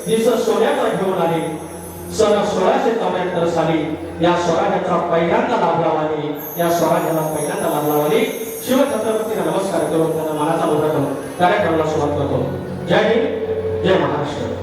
दिस सोन्याचा घेऊन आले सन 1674 साली या स्वराज्याचा पहिल्यांदा लाभ लावावी, या स्वराज्याला पहिल्यांदा लाभ लावावी. शिवछत्रपतींना नमस्कार करून त्यांना मानाचा मुद्रा करून कार्यक्रमाला सुरुवात करतो. जय हिंद, जय महाराष्ट्र.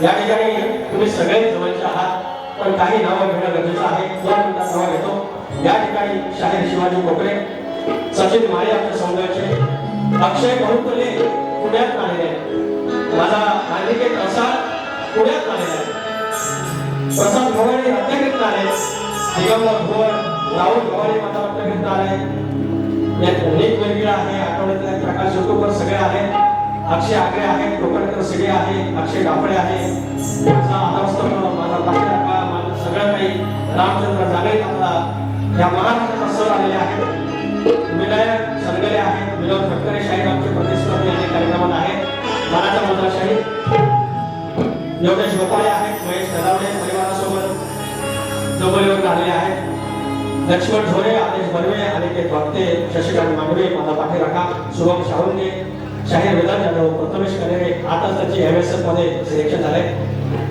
या ठिकाणी तुम्ही सगळे जवळचे आहात, पण काही नावं घेणं गरजेचं आहे. 2 मिनिटात नाव घेतो. या ठिकाणी शाहीर शिवाजी कोकरे, सचिन माळे आमच्या समुदायाचे, अक्षय बहुतले पुण्यात आलेले आहेत, माझा नागरिक प्रसाद पुण्यात आलेला आहे, प्रसाद भवानी रत्नागिरीत आले, दिगंबर भुवन राहुल भवानी माझा रत्नागिरीत आले, यात अनेक वेगवेगळ्या आहे. आठवड्यातल्या प्रकाश युट्यूबवर सगळे आहेत. अक्षय आगरे आहे, कोकणकर सगळे आहे, अक्षय डापळे आहे, माझा आदर्श माझा रामचंद्र जागे आपला या महाराष्ट्राचा सर आलेले आहेत. विनायक सरगले आहेत, विनोद खटकरे शाहीर आमचे प्रतिस्पर्धी अनेक कार्यक्रमात आहेत. मानाचा मुद्रा शाहीर योगेश गोपाळे आहेत, महेश नलावडे परिवारासोबत डोंबरीवर आलेले आहेत. लक्ष्मण झोरे, आदेश बर्वे, अनिकेत वागते, शशिकांत मांडवे, माता पाठीराखा, शुभम शाहुंके, शाहीर वेदांत जाधव, प्रथमेश कनेरे आताच त्याची MSF मध्ये सिलेक्शन झाले.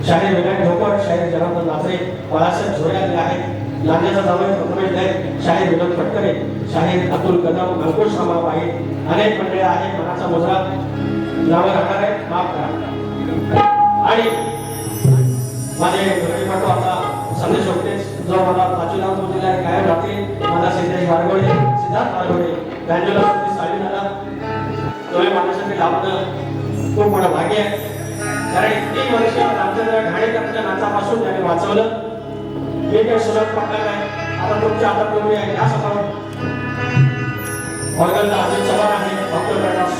शाहीर विनायक ढोकर, शाहीर जनार्दन नाचरे, बाळासाहेब झोरे आलेले आहेत. लांजेचा जावई प्रथमेश नाईक, शाहीर विनोद खटकरे, शाहीर अतुल कदम, अंकुश रामाबाई, अनेक मंडळी आहेत. मनाचा मुजरा नावं राहणार आहे, माफ करा. आणि माझे प्रतिपाठो आता संदेश होतेच जो मला पाचवीला पोहोचलेला कायम राहतील. माझा सिद्धेश बारगोडे, सिद्धार्थ बारगोडे, बँजोला साली झाला डोळे माझ्यासाठी लाभणं खूप मोठं भाग्य आहे. कारण 3 वर्ष रामचंद्र घाणेकरच्या नाचापासून त्याने वाचवलं. मी काही सुरत पडणार नाही. आता तुमच्या हातात तुम्ही या सभा ऑर्गनला अजित चव्हाण आहे, डॉक्टर प्रकाश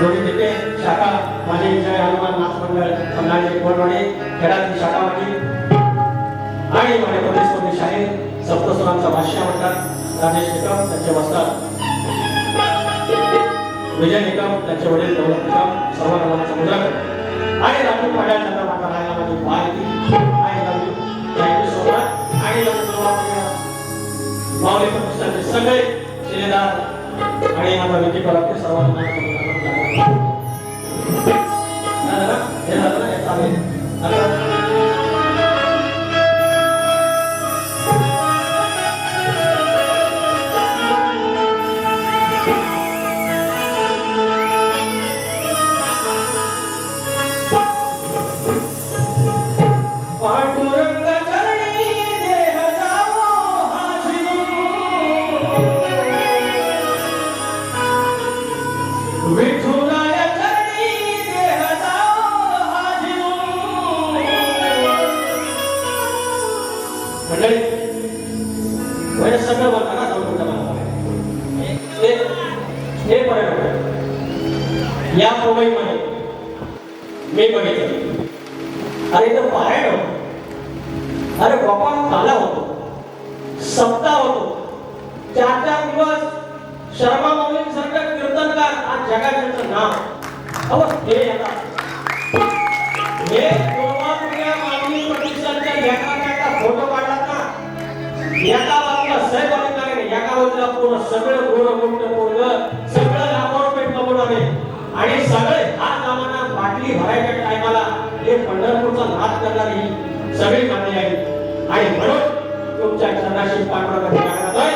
रोहित तिथे शाखा माझे जय हनुमान नाथ मंडळ संघाचे कोणवाडी खेळाची शाखा होती. आणि माझे प्रतिस्पर्धी शाहीर सप्तस्वरांचा भाष्य म्हणतात राजेश निकम, त्यांचे वस्तात विजय निकम, त्यांचे वडील दौलत निकम, सर्व नावांचा मुद्रा आणि राजू पाड्याल त्यांना माझा राहायला माझी माहिती आणि थँक्यू सो मच. आणि माऊली प्रतिष्ठानचे सगळे शिलेदार आणि माझा विकी परब सर्वांना हे झालं ना, हे चालेल. या मुंबईमध्ये मी बघितलं, अरे इथं पारायण होतं, अरे बापा काला होतो, सप्ताह होतो, 4 दिवस शर्मा माऊलींसारखं कीर्तनकार आज जगाचं नाव. अहो हे आता हे गोवापुऱ्या माऊली प्रतिष्ठानच्या एका फोटो काढलात ना, एका बाजूला साहेब अधिकारी, एका बाजूला पूर्ण सगळं गोड मोठं पोरगं, सगळं लाखो रुपये कमवून आले. आणि सगळे हा जमाना बाटली भरायच्या टायमाला हे पंढरपूरचा नाद करणारी सगळी मान्य आहे. आणि म्हणून तुमच्या चरणाशी पांडुरंगाची करतोय.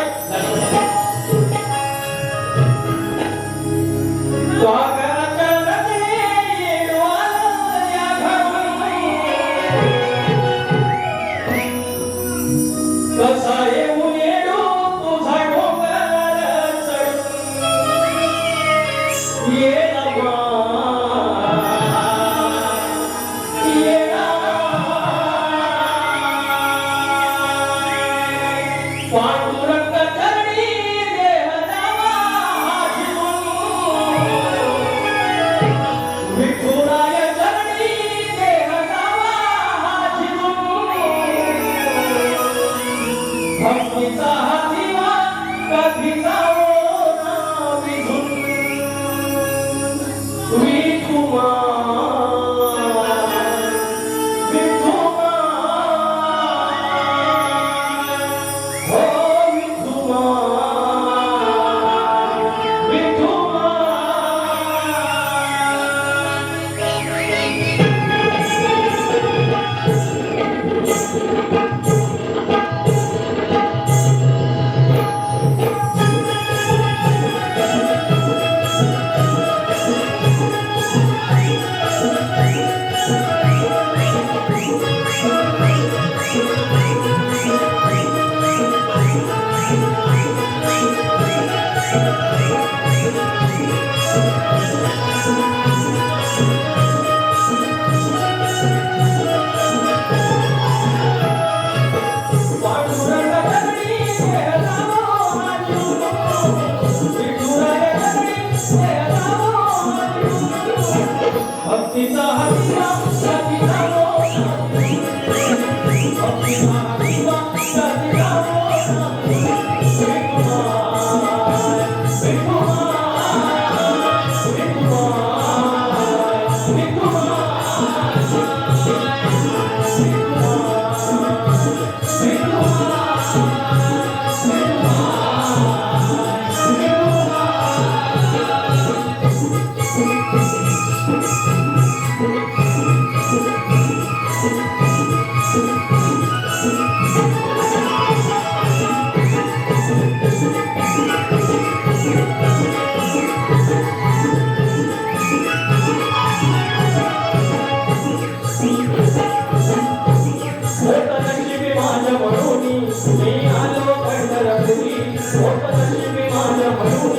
होत नशिबी माझ्या म्हणून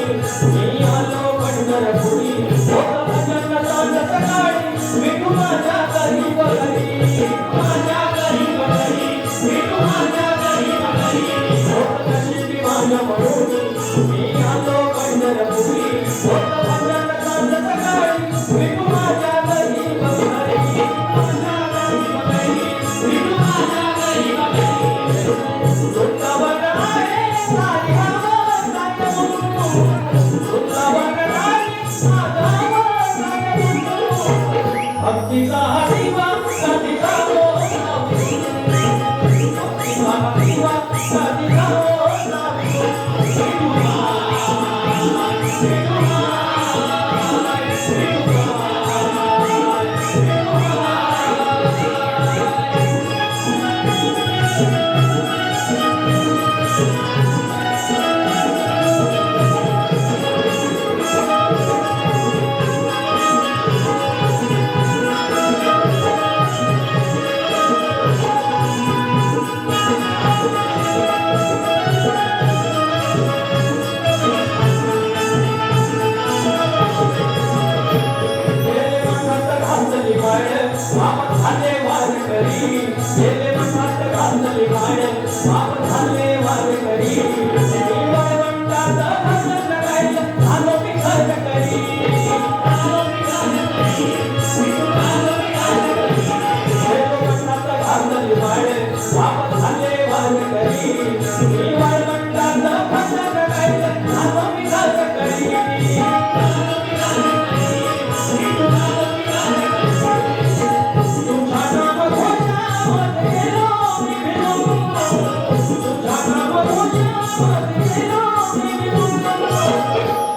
मी आलो पंढरपुरी होत भजन सांज सकाळी विठू माझ्या घरी बघरी माझ्या घरी बघरी विठू माझ्या घरी बघरी होत नशिबी माझ्या म्हणून मी आलो पंढरपुरी होत भजन सांज सकाळी विठू माझ्या घरी बघरी माझ्या घरी बघरी विठू माझ्या घरी बघरी तुझा बघाय सारी हवा सारी मुंडू तुझा बघाय माझा सारी मुंडू भक्तीचा दिवा कधीचा हो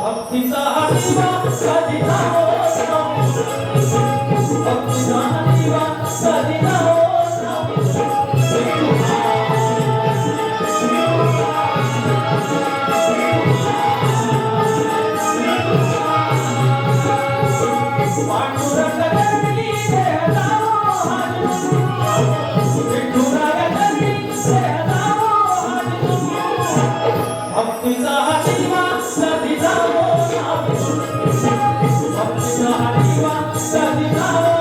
भक्तीचा दिवा कधीचा हो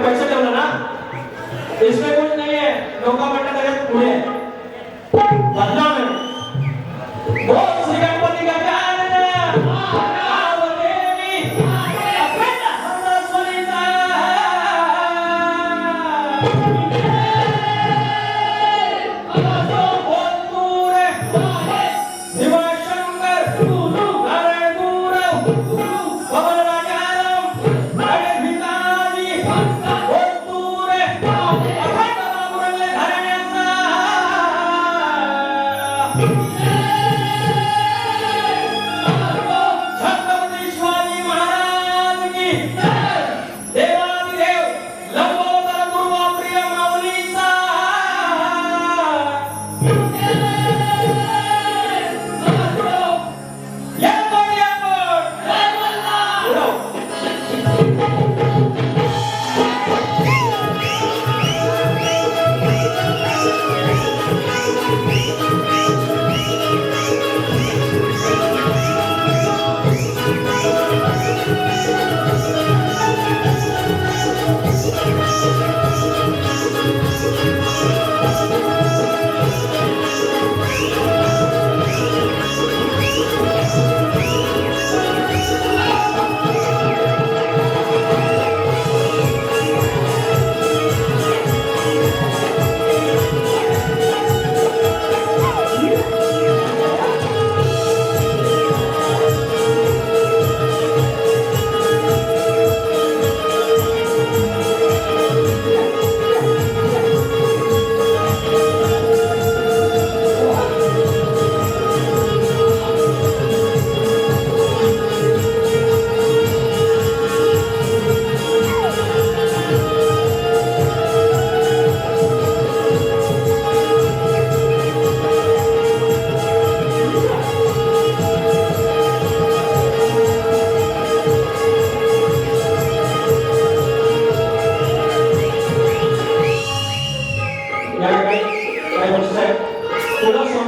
पैसे ठेवलं ना इसमें कुछ नहीं है लोक मंडळात पुढे बदनाम है बोल श्री गणपती गजानन महादेवी अखंड हरस्वरीचा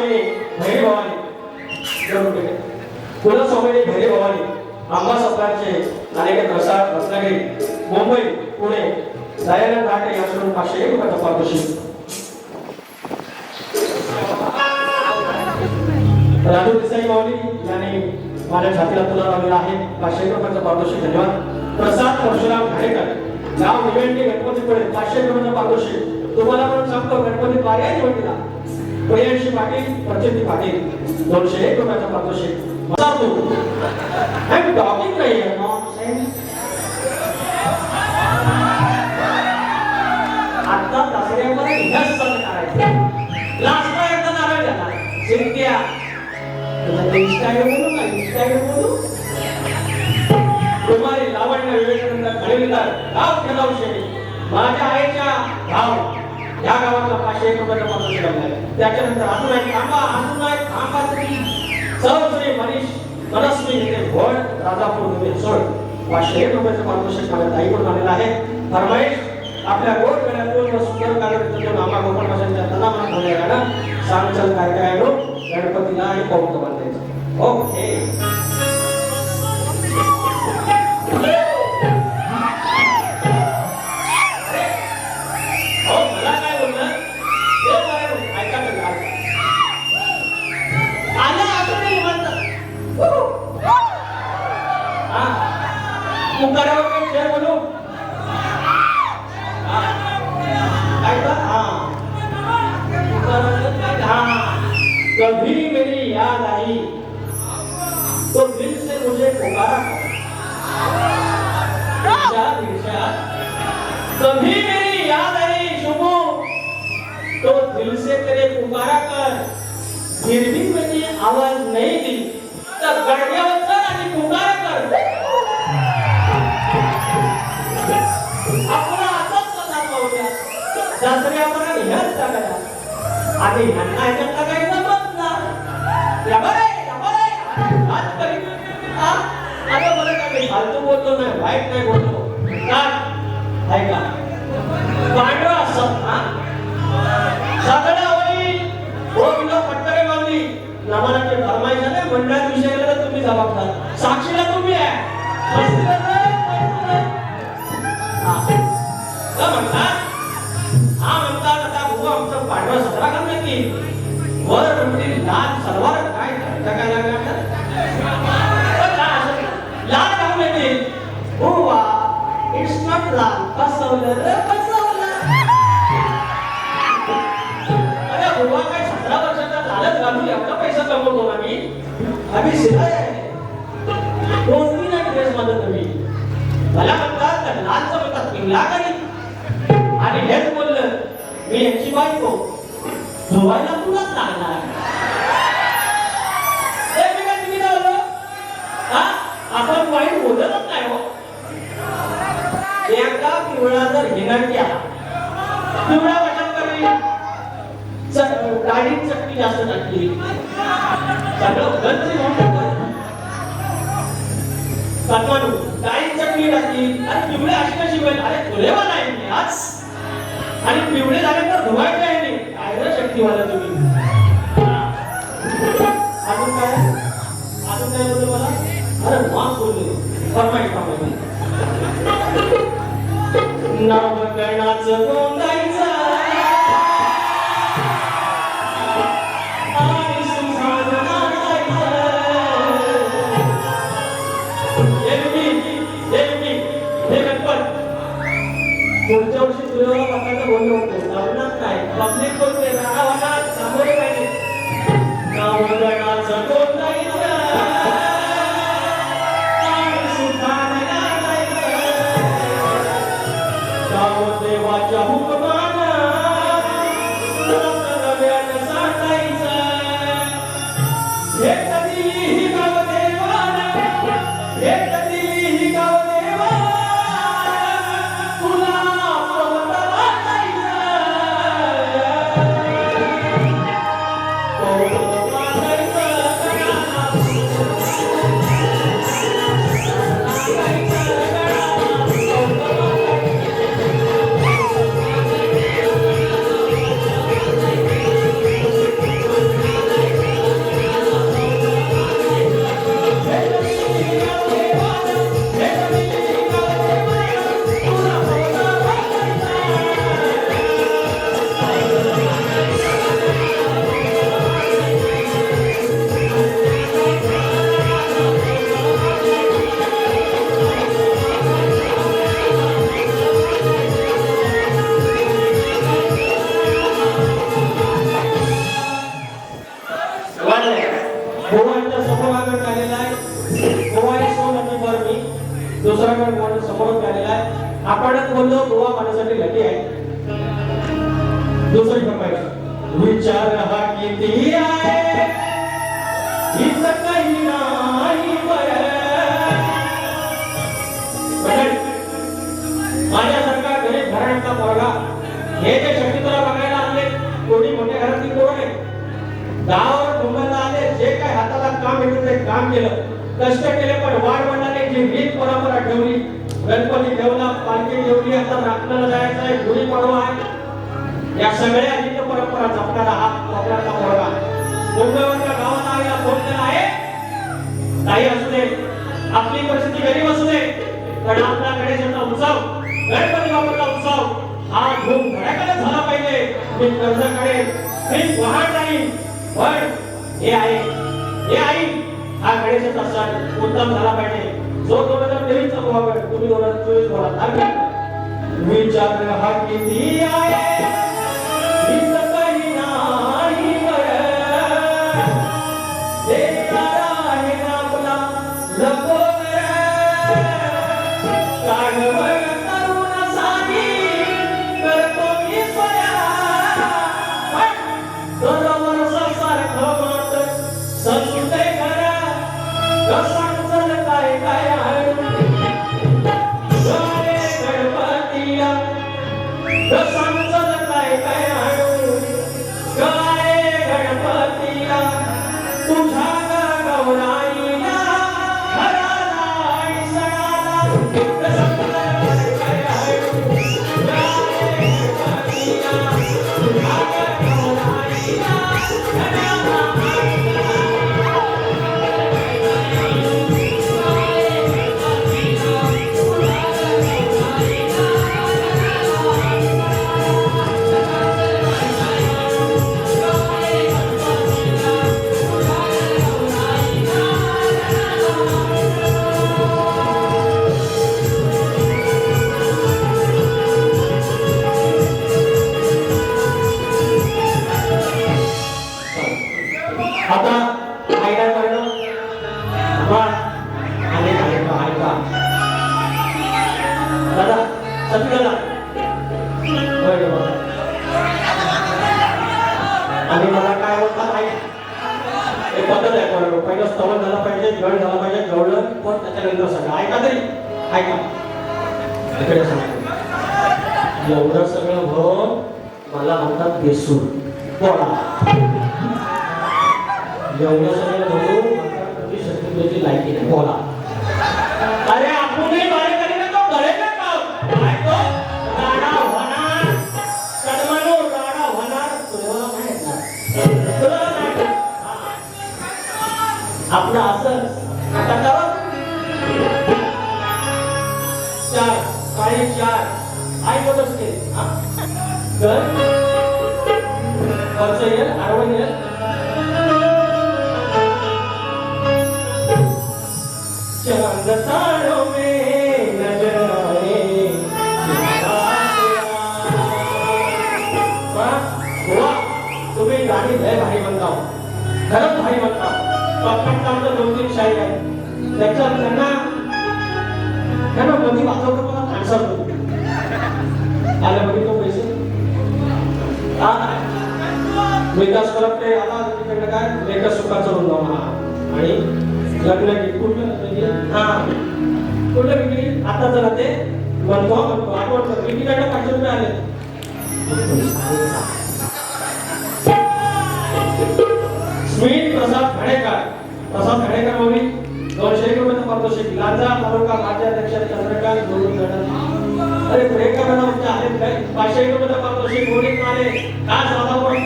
कुलस्वामिनी भैरी भवानी कुलस्वामिनी भैरी भवानी आंबा सप्लायरचे अनेक रत्नागिरी मुंबई पुणे दयानंद घाटे याकडून 501 रुपयाचा पारितोषिक. राजू देसाई माऊली यांनी माझ्या छातीला तुला लावलेला आहे 501 रुपयाचा पारितोषिक. धन्यवाद. प्रसाद परशुराम घाडेकर गाव निवेंडी गणपतीपुळे 501 रुपयाचा पारितोषिक. तुम्हाला पण सांगतो गणपती पर्याय निवडला प्रियांशी पाटील प्रचिती पाटील 201 रुपयाचा पारितोषिक. आय एम टॉकिंग नाही आता दसऱ्यावर इतिहास करायचा लास्टला एकदा नारळ द्याला सिंध्या तुझा इंस्टाग्राम बोलू ना इंस्टाग्राम बोलू कुमारी लावण्य विवेकानंद खडीलकर गाव केलावशेरी माझ्या आईच्या गाव या गावाला 501 रुपयाचा पारितोषिक मिळाले. त्याच्यानंतर अजून एक थांबा श्री मनीष मनस्वी येथे घोड राजापूर नवीन सोड 501 रुपयाचा पारितोषिक माझ्या ताईकडून आलेला आहे. फरमाईश आपल्या गोड गळ्यातून व सुंदर कार्यक्रमातून आम्हा गोपाळ भाषांच्या तनामनात होणाऱ्या गाणं सांगचल काय काय आहे गणपतीला आणि पौर्त बांधायचं. ओके कभी मेरी याद आई तो दिल से मुझे पुकारा कभी मेरी याद आई शुभो तो दिल से तेरे पुकारा कर फिर भी मैंने आवाज नहीं दी तब गड़ियावर चल आणि पुकारा कर आपला असंच चालला पाहूया दसऱ्यावर ह्याच टाकायला आणि ह्यांना ह्याच्यात टाकायचं फालतू बोलतो नाही वाईट नाही बोलतो काय ऐका पांढरा सगळं होईल हो किलो पटकरे मागली नमानाचे फरमाईश झाले मंडळात विषयाला तर तुम्ही जबाबदार साक्षीला तुम्ही आहे म्हणतात आता भाऊ आमचं पांढरा सदरा काम नाही वर म्हणतील लाल सलवार काय काय लागणार लाल काम येते हुआ इट्स नॉट लाल फसवलं अरे हुआ काय 17 वर्षाचा लालच घालून एवढा पैसा कमवतो ना मी आम्ही शिलाय आहे 2-3 ड्रेस मध्ये तुम्ही मला म्हणतात तर लालचं म्हणतात पिंगला करी आणि हेच बोललं मी यांची बायको धुवायला तुलाच लागणार आपण वाईट बोलतच नाही हो एका पिवळा जर हिंगाटी आला पिवळा कशात करी गाडीत चटणी जास्त टाकली सगळं गंज म्हणून गाडीत चटणी टाकली आणि पिवळे अशी कशी होईल अरे तुलेवा नाही आज आणि पिवळे झाले तर धुवायचे आहे नाही काय जर शक्तीवाला तुम्ही अजून काय बोलतो मला अरे माफ बोलले फरमाईश नवगणाचं गोंधायचं आणि सुखान नाचायचं हे गणपत पुढच्या वर्षी तुझ्यावर पक्काचं बोलणं होतं लग्नात नाही पब्लिक बोलते रागावानात सामोरे पाहिजे नवगणाचं गोंधायचं देवाच्या हुकमानं नव्यानं सांगायचं हे कधी गाव देवानं हे कधी गाव देवानं तुला प्रवत वाटायचं निसर्ग समोर आलेला आहे. आपणच बोललो गोवा माझ्यासाठी लकी आहे. दुसरी फरमाईश विचार हा किती आहे हित काही नाही माझ्यासारखा गरीब घराण्याचा पोरगा हे जे शक्तीला बघायला आले कोणी मोठ्या घरातली पोरं नाही. गावावर मुंबईला आले जे काय हाताला काम मिळतं ते काम केलं कष्ट केले पण वाढवंडाने जी रीत परंपरा ठेवली गणपती ठेवला पालखी ठेवली आता नागपूरला जायचं आहे गुढीपाडवा आहे या सगळ्या रीत परंपरा जपणारा हा कोकणाचा पोरगा मुंबईवरच्या गावात आलेला फोन केला आहे. काही असू दे आपली परिस्थिती गरीब असू दे पण आपला गणेशाचा उत्सव गणपती बाप्पाचा उत्सव हा धूम धडाक्याने झाला पाहिजे. मी कर्जाकडे मी वाहन नाही पण हे आहे हा गणेशाचा सण उत्तम झाला पाहिजे. जो 2023 चा भाव तुम्ही 2024 बोला विचार हा किती आहे हित काही नाही देणारा आहे ना आपला नको आणि मला काय होतं आहे एक पद्धत आहे कोणाला पहिलं स्तवन झाला पाहिजे गळ झाला पाहिजे गवळण पण त्याच्यानंतर सगळं ऐका तरी ऐका इकडे सांगतो एवढं सगळं हो मला म्हणतात बेसूर पोळा एवढं सगळं हो तुझी शत्रुची लायकी नाही पोळा अरे आपणही बारे करी ना तो गळे का काय तो राणा होणार कदमानो राणा होणार तुला माहित ना आपलं असं आता करा 4 4 आई बोलत असते कर खर्च येईल आडवण येईल चांद तारों में नजर आए तुम्ही गाणी लय भारी म्हणता खरंच भारी म्हणता पप्पांचं 2-3 शाही आहे त्याच्यात त्यांना मध्ये वाचवलं मला आन्सर आलं बघितलं पैसे विकास करत ते आला तिकडे काय लेखा सुखाचं वृंदावन आणि लग्न कुठलं कुठलं विकली आता जरा ते म्हणतो आठवण विकीकडे 500 रुपये आले स्मित प्रसाद घडेकर मम्मी 200 रुपये पारितोषिक लांजा तालुका राज्याध्यक्ष चंद्रकांत गोविंद अरे ब्रेक का म्हणजे आहेत काय 500 रुपये पारितोषिक मोडीत आले आज Radhapuram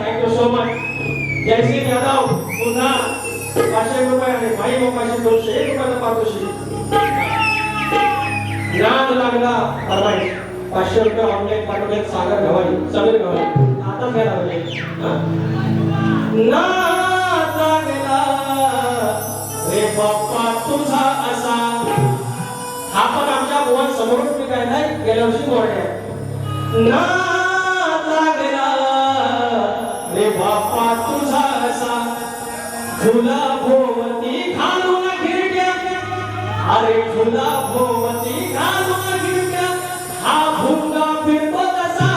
thank you so much Jaysing Yadav पुन्हा 500 रुपये आणि भाई मोबाईल 201 रुपये पारितोषिक नाद लागला फरमाईश 500 रुपये ऑनलाईन पाठवले सागर गव्हाणी समीर गव्हाणी आता घ्यायला पाहिजे नाद लागला रे बाप्पा तुझा असा आपण आमच्या भुवन समोर तुम्ही काय नाही गेल्या वर्षी बोलले नाद लागला रे बाप्पा तुझा असा तुला भोवती घालून खिरट्या अरे झुला भोवती घालून गिरट्या हा भुंगा फिरतो कसा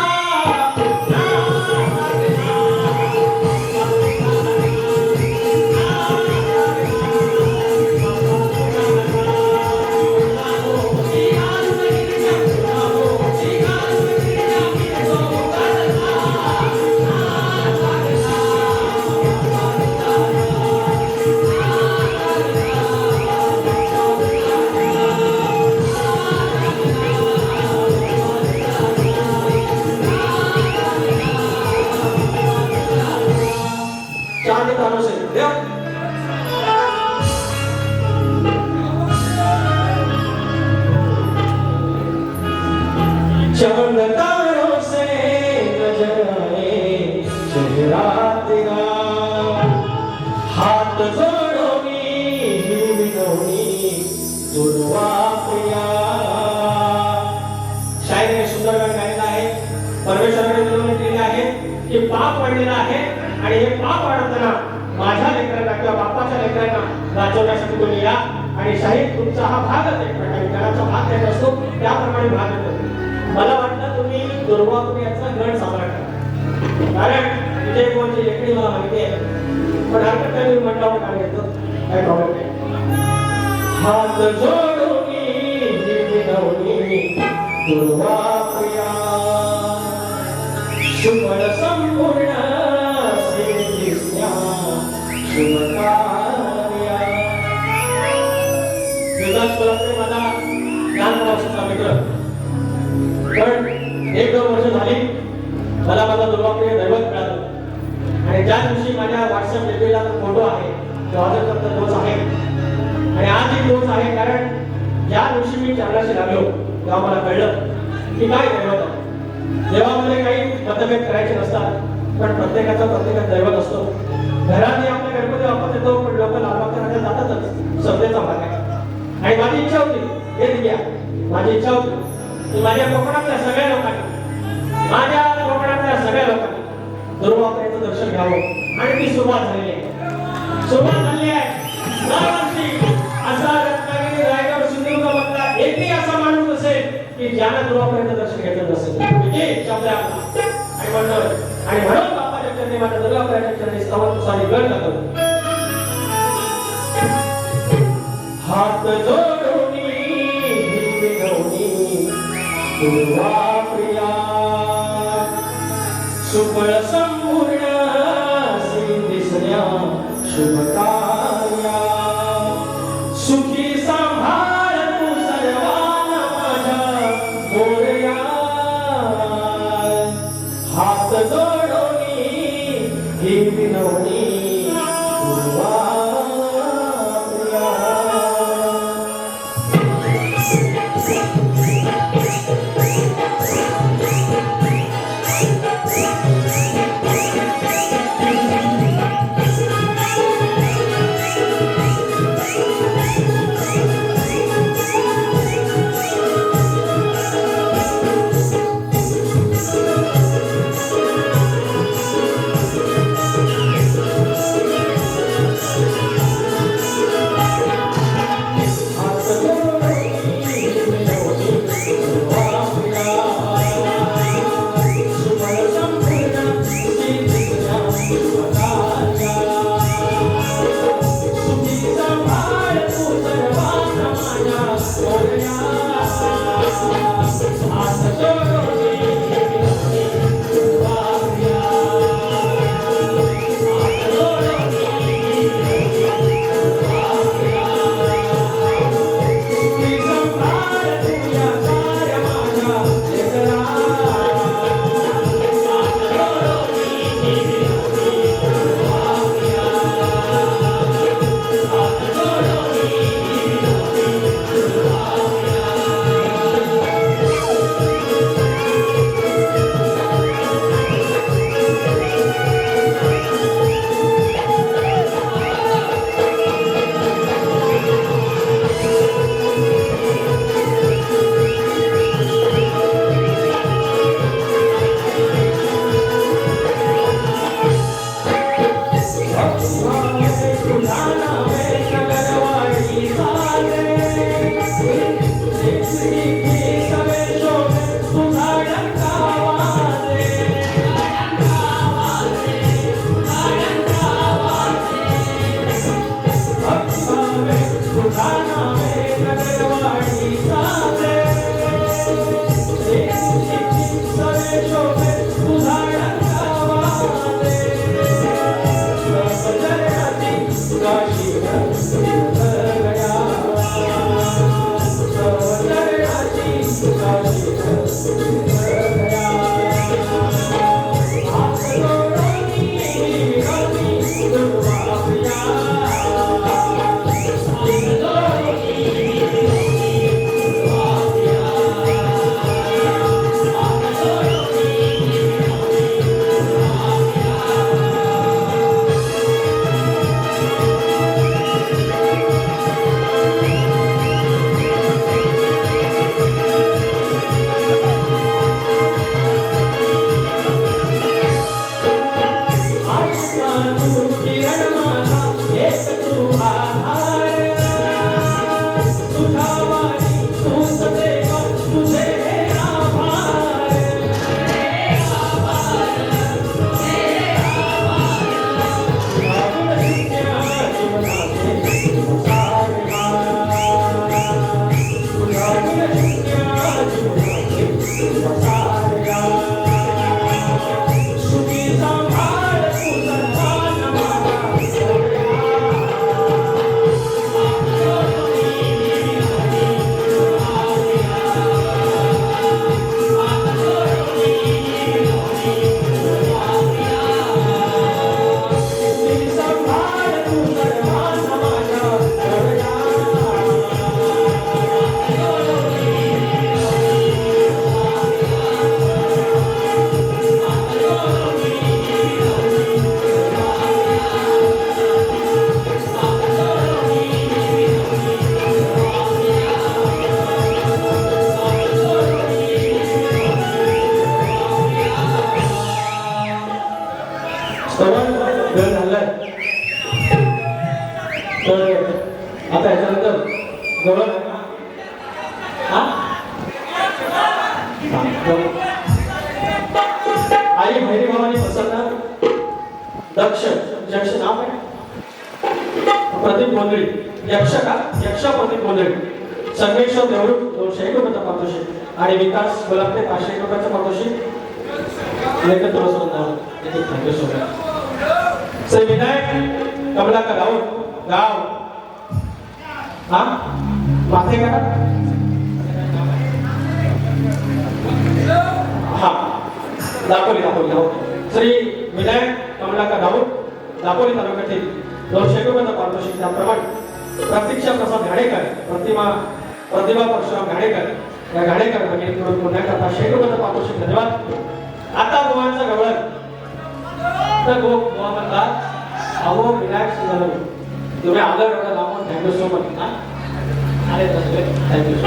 चांद तारों से देव चमन तारों से नजर आए चेहरा तेरा हाथ जोड़ोगी विनोनी दुर्वा प्रिया शायरी सुंदर गायला आहे परमेश्वराने निर्माण केले आहे की पाप पडलेला आहे आणि हे पाप वाढवताना माझ्या लेकरांना किंवा बापाच्या लेकरांना वाचवण्यासाठी तुम्ही या आणि शाहीर तुमचा हा भागच एक प्रकारे घराचा भाग द्यायचा असतो त्याप्रमाणे भाग येतो मला वाटतं तुम्ही दुर्वापुर्याचा गण सांभाळ करा कारण इथे कोणती लेकडी मला माहिती आहे पण हरकत नाही मी म्हटलं आपण काय घेतो काय प्रॉब्लेम नाही हात जोडून दुर्वापुर्या शुभ्र संपूर्ण मला लहानपणापासूनचा मित्र पण एक दोन वर्ष झाली मला माझा दुर्वाप्रिय दैवत मिळालं आणि ज्या दिवशी माझ्या व्हॉट्सअप लेखीला फोटो आहे तो आजपर्यंत तोच आहे आणि आजही तोच आहे कारण ज्या दिवशी मी चरणाशी लागलो तेव्हा मला कळलं की काय दैवत आहे देवामध्ये काही मतभेद करायचे नसतात पण प्रत्येकाचा दैवत असतो घरात आपल्या गणपती वापरत येतो पण लोक लालबागच्या राजा जातातच श्रद्धेचा भाग आहे आणि माझी इच्छा होती हे घ्या माझी इच्छा होती की माझ्या कोकणातल्या सगळ्या लोकांनी दुर्वाप्रियाचं दर्शन घ्यावं आणि ती सुरुवात झालेली आहे दरवर्षी असा रत्नागिरी रायगड सिंधुदुर्गमधला एकही असा माणूस असेल की ज्यानं दुर्वाप्रियाचं दर्शन घेतलं नसेल आणि म्हणून बापाच्या चरणी माझ्या दुर्वाप्रियाच्या चरणी स्तवन तुझा गण लागतो हात जोडून दुर्वाप्रिया सुफळ संपूर्ण दिसण्या शुभकार्या सुखी सांभाळ तू सर्वांना माझ्या मोरया हात जोडून ही विनवणी शोभे तुझा रंगावाले सौंदर्याची काशी गया सौंदर्याची काशी गया हात जोडून दुर्वा प्रिया वेळ झालाय तर आता याच्यानंतर गौरव आई भैरी भवानी प्रसन्न दक्ष यक्ष नाव आहे प्रदीप गोंधळी यक्ष प्रदीप गोंधळी संगमेश्वर देवरूप 201 रुपयाचा पारितोषिक आणि विकास गुलाबते 501 रुपयाचा पारितोषिक लेखक तुळसवंत एक थँक्यू श्री विनायक कमलाकर राऊत गाव माथे करा दापोली श्री विनायक कमलाकर राऊत दापोली तालुक्यातील 200 रुपयाचा पारितोषिक त्याप्रमाणे प्रतीक्षा प्रसाद घाणेकर प्रतिभा परशुराम घाणेकर या घाणेकर भगिनीकडून पुन्हा एकदा 500 रुपयाचा पारितोषिक धन्यवाद आता गोवांचा गवळण तर गोवा म्हणतात अहो विनायक सुंदर तुम्ही आलं एवढं लांबून थँक्यू सो मच अरे थँक्यू सो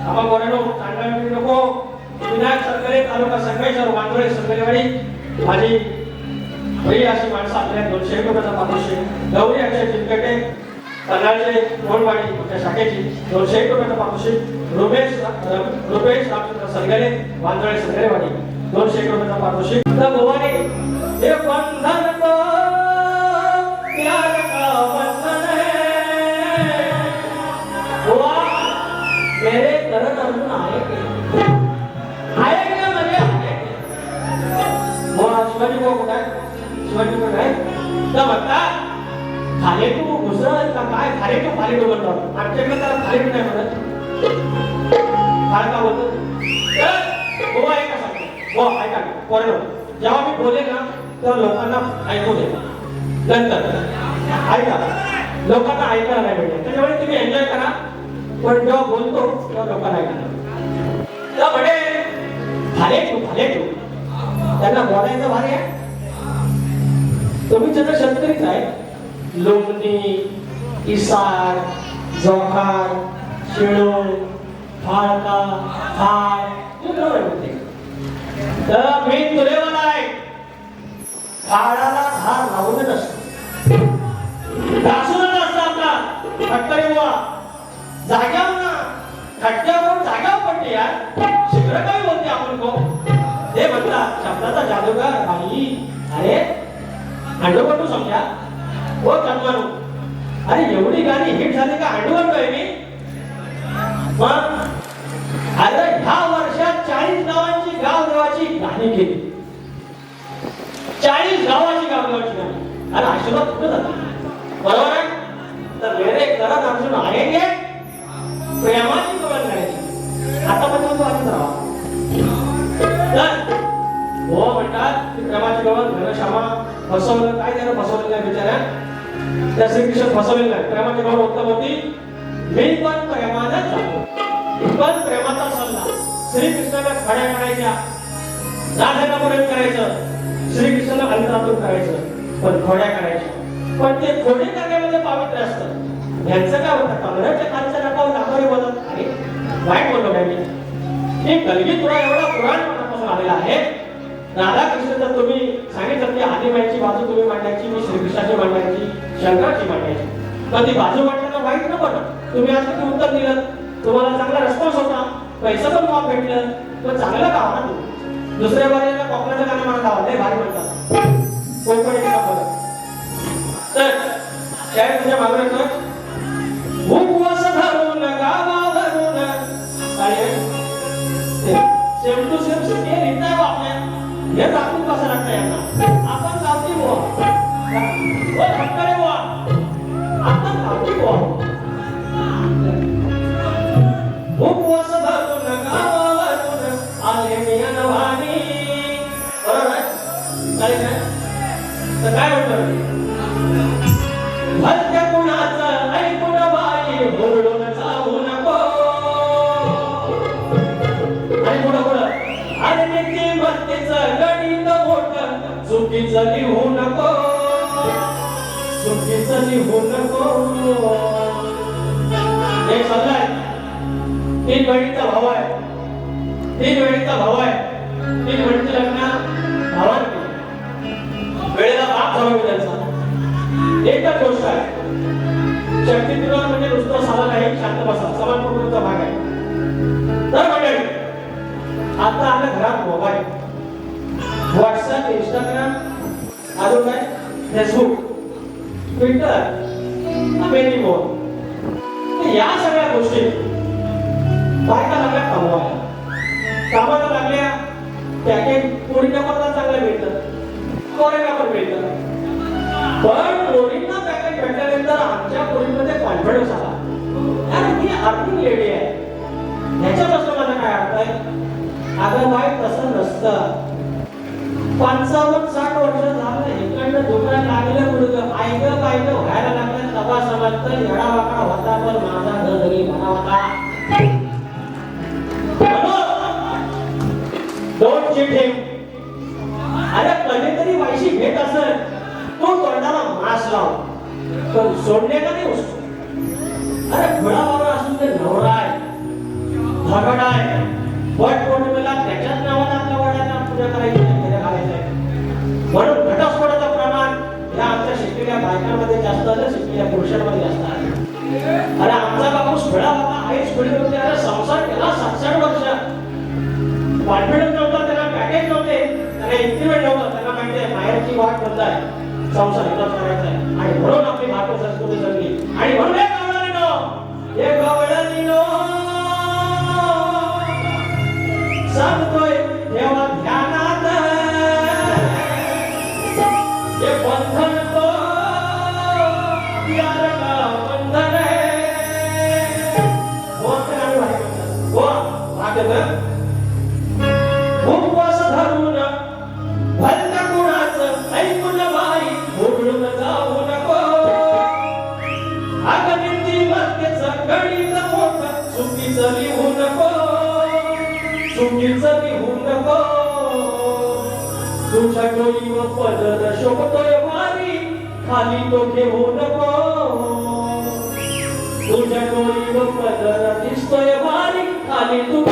आपण बोलायलो सांगायला नको विनायक सरकारी तालुका संगमेश्वर वांद्रे संगमेवाडी माझी प्रिय अशी माणसं आपल्या 200 रुपयाचा पारितोषिक गौरी अक्षय जिंकटे कन्नाडचे गोंडवाडी त्या शाखेची 201 रुपयाचा पारितोषिक रुपेश रामचंद्र सरगरे वांद्रे संगमेवाडी 201 रुपयाचा पारितोषिक तर गोवाने हे बंधन को प्यार का बंधन है गोवा मेरे करण अर्जुन आए क्या म्हणजे गोवा शिवाजी को कुठे शिवाजी को काय तर म्हणतात खाले तू घुसळ का काय खाले तू बोलतो आमच्याकडे त्याला खाले नाही म्हणत काय का बोलतो गोवा ऐका सांगतो गोवा ऐका पोरांनो जेव्हा मी बोले ना तेव्हा लोकांना ऐकू दे नंतर ऐका लोकांना ऐकायला नाही भेटत त्याच्यामुळे तुम्ही एन्जॉय करा पण जेव्हा बोलतो तेव्हा लोकांना ऐका तर म्हणे खाले तू त्यांना बोलायचं भारी आहे तुम्ही जर शेतकरीच आहे लोकणी इसार जोखार शिळो फाळका फाळ तर मी तुलेवाला आहे फाळाला हार लावूनच असतो घासूनच असतो आपला फटकरी बुवा जाग्यावर ना खटक्यावरून जाग्यावर पडते यार शिखर काय बोलते आपण को हे म्हणतात शब्दाचा जादूगार बाई अरे हंडोपटू समजा हो चंदू अरे एवढी गाणी हिट झाली का हंडोपटू आहे मी मग अरे ह्या वर्षात गाणी केली, 40 गावाची गावगावची गाणी. अरे आशीर्वाद कुठे जातो, बरोबर आहे? तर मेरे करत अर्जुन आएंगे, प्रेमाची कवल करायची. आता पण तो वाचत राहा. तर हो म्हणतात की प्रेमाची कवल घनश्यामा फसवलं. काय त्यानं फसवलं नाही बिचाऱ्या, त्या श्रीकृष्ण फसवलेलं नाही. प्रेमाची कवल उत्तम होती, मी पण प्रेमानच जातो. पण प्रेमाचा सल्ला श्रीकृष्णाला खड्या करायच्या, राधाला पर्यंत करायचं, श्रीकृष्णाला अंतरातून करायचं, पण खोड्या करायच्या. पण ते खोडे करण्यामध्ये पावित्र्य असतं. यांचं काय होतं, कमरेच्या खालच्या नकावर डांबरे बोलत. अरे वाईट बोललो काय मी? हे कलगी तुला एवढा पुराणपणापासून आलेला आहे. राधाकृष्ण तर तुम्ही सांगितलं की आदिमाईची बाजू तुम्ही मांडायची, मी श्रीकृष्णाची मांडायची, शंकराची मांडायची. पण ती बाजू मांडताना वाईट नको ना. तुम्ही आज किती उत्तर दिलं, तुम्हाला चांगला रिस्पॉन्स होता, पैसा पण माफ भेटलं, पण चांगलं गाव ना तुम्ही. दुसऱ्या बाजूला कोकणाचं गाणं म्हणा गाव लय भारी म्हणतात, कोकण एका बरं. तर शाळेत तुझ्या मागण्या कर, उपवास धरून गावावरून काय सेम टू सेम हे लिहिताय आपल्या, हे दाखवून कसं लागतं यांना. आपण गावठी बुवा, ओ ठक्करे बुवा, आपण गावठी बुवा. उपवास धरून गावावरून आले मी अनवाणी. बरोबर आहे काय? तर काय म्हणतो, भलत्या कुणाचं ऐकून बाई हुरडून जाऊ नको. आणि पुढं पुढं, अरे नीतिमत्तेचं गणित मोठं चुकीचं लिहू नको, चुकीचं लिहू नको. एक सल्ला आहे, 3 बहिणीचा भाऊ आहे, 3 बहिणीचा भाऊ आहे, 3 बहिणीचे लग्न भावाने वेळेला बाप झाला मी त्यांचा. एकच गोष्ट आहे, शक्ती तुला म्हणजे नुसतं साला नाही, शांत बसा, समाजपूर्णचा भाग आहे. तर मंडळी आता आपल्या घरात मोबाईल, व्हॉट्सअप, इंस्टाग्राम, अजून काय फेसबुक, ट्विटर, मेलिमो, या सगळ्या गोष्टी बायका लागल्या कमवायला. कामाला लागल्या पॅकेज पोरीला पण चांगलं मिळतं, पोरीला पण मिळतं. पण पोरींना पॅकेज भेटल्यानंतर आमच्या पोरींमध्ये कॉन्फिडन्स आला, अरे मी अर्निंग लेडी आहे. ह्याच्यापासून मला काय अर्थ आहे, अगं बाई तसं नसतं. 55-60 वर्ष झालं इकडनं दुकान लागलं मुलगा ऐकं पाहिलं व्हायला लागलं, तबा समजतं येडा वाकडा होता पण माझा घरी भरा होता. डोंट चीट हिम. अरे कधीतरी वायशी भेट असेल, तो तोंडाला मास लाव, पण सोडण्याचा नाही वस्तू. अरे घोडाबाबा असून ते नवरा आहे, झगडा आहे, वट पौर्णिमेला त्याच्याच नावाने आपल्या वडाला पूजा करायची नाही, घालायचं आहे. म्हणून घटस्फोटाचं प्रमाण या आमच्या शिकलेल्या बायकांमध्ये जास्त आहे, शिकलेल्या पुरुषांमध्ये जास्त आहे. अरे आमचा बापूस घोडा बाबा आईच घोडी होते, अरे संसार केला 60 वर्ष. कॉन्फिडन्स नव्हता, त्याला पॅकेज नव्हते, त्याला इन्क्रिमेंट नव्हतं, त्याला माहिती आहे बाहेरची वाट बंद आहे, संसार एकच करायचा आहे. आणि म्हणून आपली भारतीय संस्कृती जगली. आणि म्हणून एक गवळणीनो सांगतोय देवा ध्यानात, हे बंधन तो यार का बंधन है. हो वाटत उपवास धरून भलत्या कुणाचं ऐकून बाई हुरडून जाऊ नको. अगं नीतिमत्तेचं गणित मोठं चुकीचं लिहू नको, चुकीचं लिहू नको. तुझ्या डोळीवर पदर शोभतोय वारी, खाली तो घेऊ नको. तुझ्या डोळीवर पदर दिसतोय वारी, खाली तू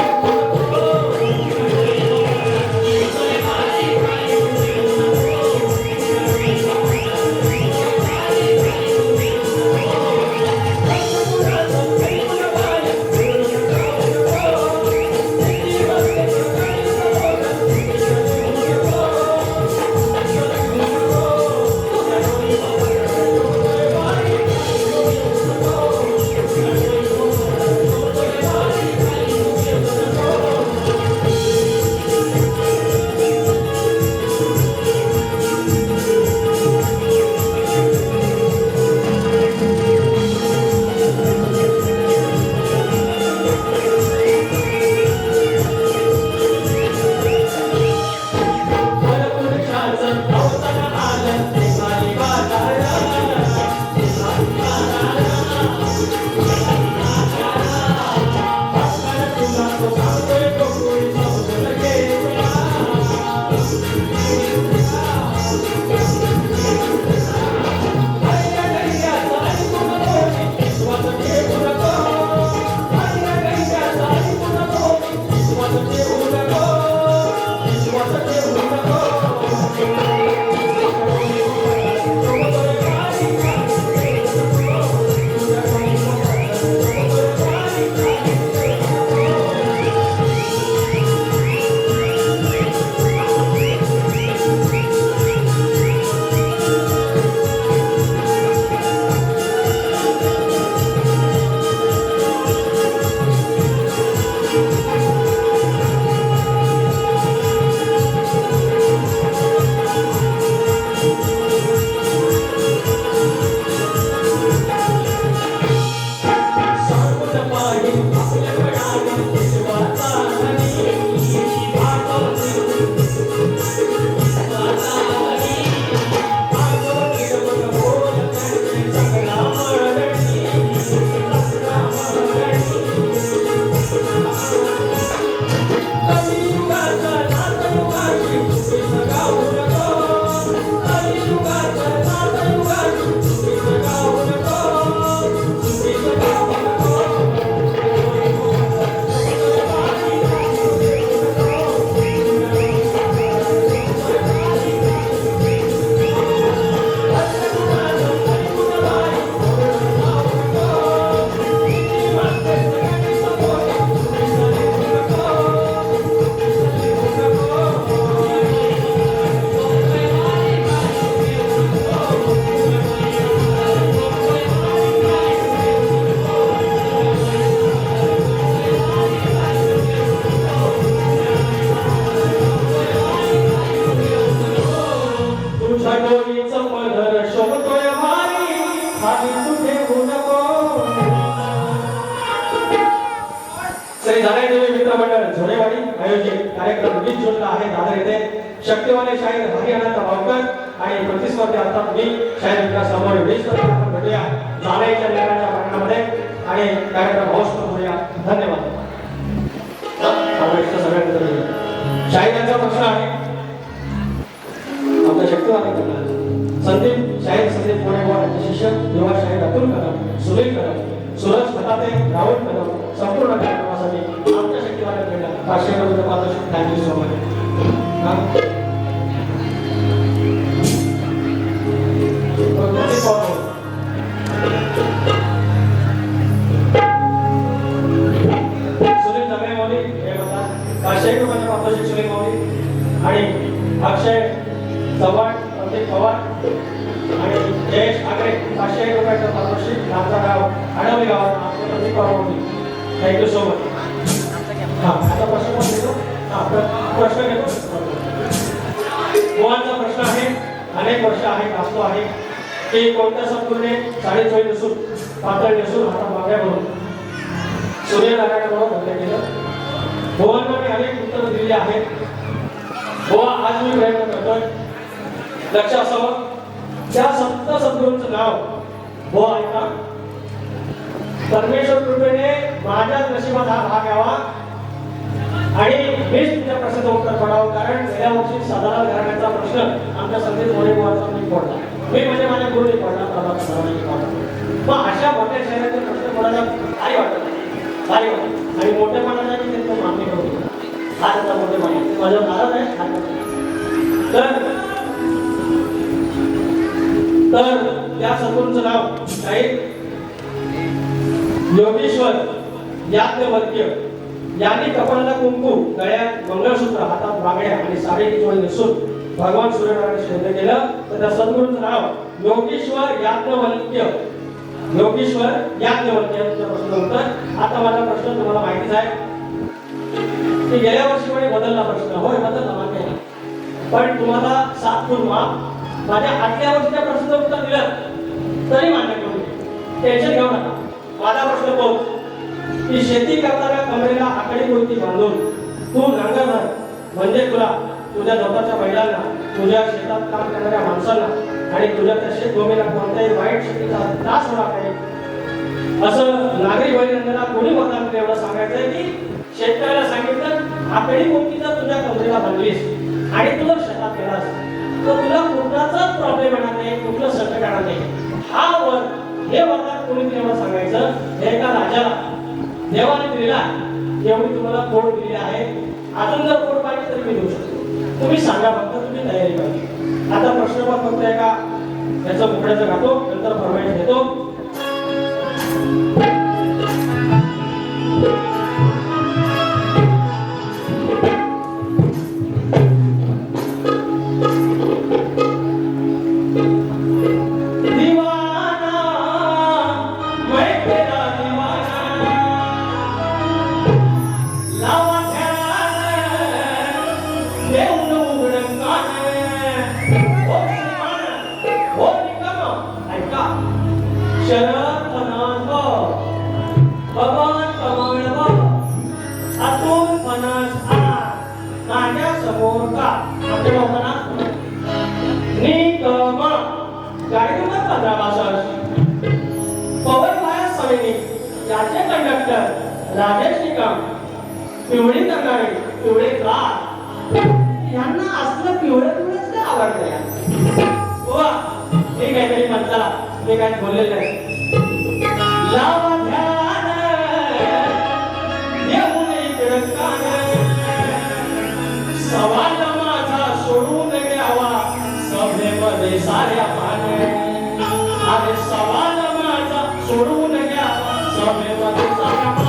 आयोजित कार्यक्रम 20 जूनला आहे दादर येथे. शक्तिवाले शाहीर हरियाणाचा भावकर आणि प्रतिस्पर्धी अर्थात मी शाहीर विकास समोर 20 तारखेला आपण भेटूया जाण्याच्या निर्णयाच्या भाषणामध्ये आणि कार्यक्रम होस्ट करूया. धन्यवाद. शाहिरांचा प्रश्न आहे आपल्या शक्तिवाले संदीप शाहीर संदीप पुणेकर यांचे शिष्य युवा शाहीर अतुल कदम, सुनील कदम, सूरज खताते, राहुल कदम संपूर्ण कार्यक्रमासाठी आमच्या शक्तिवाल्याकडे 500 रुपये पारितोषिक. Thank you so much. सुनील नवे मौली हे म्हणतात 500 रुपयाचे पारितोषिक सुनील मौली आणि अक्षय चव्हाण, प्रदीप पवार आणि जयेश ठाकरे 500 रुपयाचं पारितोषिक. आमचा गाव आडवली गावात Pradeep Pawar. Thank you so much. हा आता प्रश्न पण घेतो. प्रश्न घेतो. गोवांचा प्रश्न आहे. अनेक वर्ष आहे असतो आहे की कोणत्या सद्गुरूने साडी चोळी नसून पातळ नसून हातात बांगड्या भरून सूर्यनारायणाबरोबर बदल केलं. गोवांना मी अनेक उत्तरं दिली आहेत. गोवा आज मी प्रयत्न करतोय. लक्ष असावं त्या सप्त सद्गुरूंचं नाव गोवा ऐका. परमेश्वर कृपेने माझ्याच नशिबात हा भाग यावा आणि मीच तुमच्या प्रश्नाचं उत्तर पडावं. कारण गेल्या वर्षी साधारण घराण्याचा प्रश्न आमच्या संदीप मोरेगावचा मी पडला. मी म्हणजे माझ्या गुरुने पडला, प्रभात सरांनी पडला. मग अशा मोठ्या शहराचे प्रश्न पडायला भारी वाटत भारी वाटत आणि मोठेपणाला मी त्यांचं मागणी करू. हा त्याचा मोठेपणा माझ्यावर नाराज आहे. तर त्या सद्गुरूंचं नाव शाहीर योगेश्वर याज्ञवल्क्य यांनी कपाळाला कुंकू, गळ्यात मंगळसूत्र, हातात बांगड्या आणि साडीची चोळी नेसून भगवान सूर्यनारायण श्रेष्ठ केलं. तर त्या सद्गुरूंचं नाव योगेश्वर याज्ञवल्क्य. योगेश्वर याज्ञवल्क्य यांचं प्रश्न उत्तर. आता माझा प्रश्न तुम्हाला माहितीच आहे की गेल्या वर्षी मध्ये बदलला प्रश्न. होय बदलला मान्य आहे. पण तुम्हाला 7 गुण माफ. माझ्या आठव्या वर्षीच्या प्रश्नाचं उत्तर दिलं तरी मान्य करू. टेन्शन घेऊ नका. माझा प्रश्न पोहोच की शेती करताना कमरेला आकडी कोणती बांधून तू नांगरणार म्हणजे तुला, तुझ्या स्वतःच्या बैलांना, तुझ्या शेतात काम करणाऱ्या माणसांना आणि तुझ्या त्या शेतभूमीला कोणत्याही वाईट शक्तीचा त्रास होणार नाही असं नागरी बैलांना कोणी वरदान दिलं. एवढं सांगायचंय की शेतकऱ्याला सांगितलं आकडी कोणती जर तुझ्या कमरेला बांधलीस आणि तुला शेतात गेलास तर तुला कुठलाच प्रॉब्लेम येणार नाही, कुठलं संकट येणार नाही. हा वर हे वरदान कोणी दिलं सांगायचं. हे एका राजाला देवाने दिलेला एवढी तुम्हाला कोड दिली आहे. अजून जर कोड पाहिजे तरी मी देऊ शकतो. तुम्ही सांगा फक्त, तुम्ही तयारी करा. आता प्रश्न फक्त एका याचं मुकड्याचं घातो, नंतर फरमाईश घेतो. राजेश निकम पिवळी करणारे पिवळे कार यांना असलं पिवळं पिवळंच काय आवडतं यार. वा हे काहीतरी म्हणता मी काय बोललेलं नाही. लावा ध्यान येऊन इकडं कान सवाल माझा सोडून घ्यावा सभेमध्ये साऱ्या पान. अरे सवाल माझा सोडून घ्यावा सभेमध्ये साऱ्या पान.